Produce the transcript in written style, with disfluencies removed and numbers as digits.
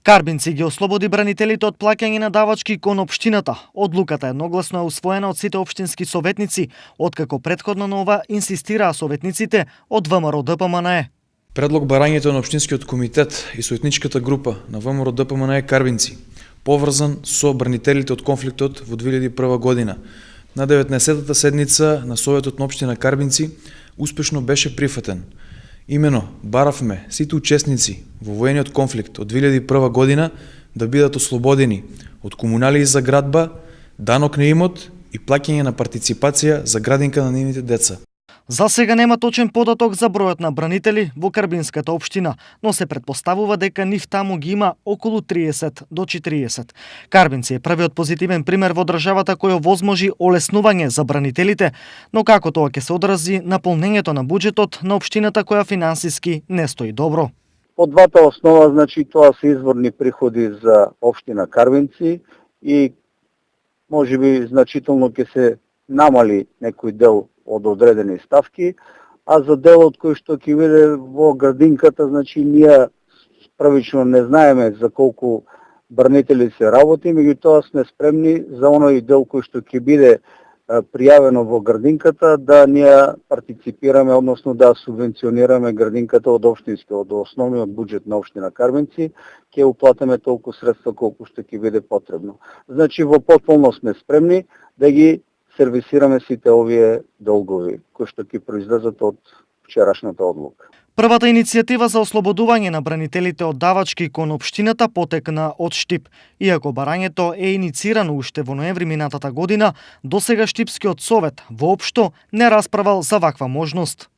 Карбинци ги ослободи бранителите од плаќање на давачки кон општината. Одлуката едногласно е усвоена од сите општински советници, откако претходно на ова инсистираа советниците од ВМРО ДПМНЕ. Предлог барањето на општинскиот комитет и советничката група на ВМРО ДПМНЕ Карбинци, поврзан со бранителите од конфликтот во 2001 година. На 19-та седница на Советот на општина Карбинци успешно беше прифатен. Имено, баравме сите учесници во воениот конфликт од 2001 година да бидат ослободени од комуналии за градба, данок на имот и плаќање на партиципација за градинка на нивните деца. За сега нема точен податок за бројот на бранители во Карбинската општина, но се претпоставува дека нив таму ги има околу 30 до 40. Карбинци е првиот позитивен пример во државата кој овозможи олеснување за бранителите, но како тоа ќе се одрази на полнењето на буџетот на општината која финансиски не стои добро? По двата основа, значи тоа се изворни приходи за општина Карбинци и можеби значително ќе се намали некој дел од одредени ставки, а за делот кој што ќе биде во градинката, значи ние правично не знаеме за колку бранители се работи, меѓутоа сме спремни за оној дел кој што ќе биде пријавено во градинката да ние партиципираме, односно да субвенционираме градинката од општинскиот, од основниот буџет на општина Карбинци, ќе уплатиме толку средства колку што ќе биде потребно. Значи во потполно сме спремни да ги сервисираме сите овие долгови кои што ќе произлезат од вчерашната одлука. Првата иницијатива за ослободување на бранителите од давачки кон општината потекна од Штип. Иако барањето е иницирано уште во ноември минатата година, досега Штипскиот совет воопшто не расправал за ваква можност.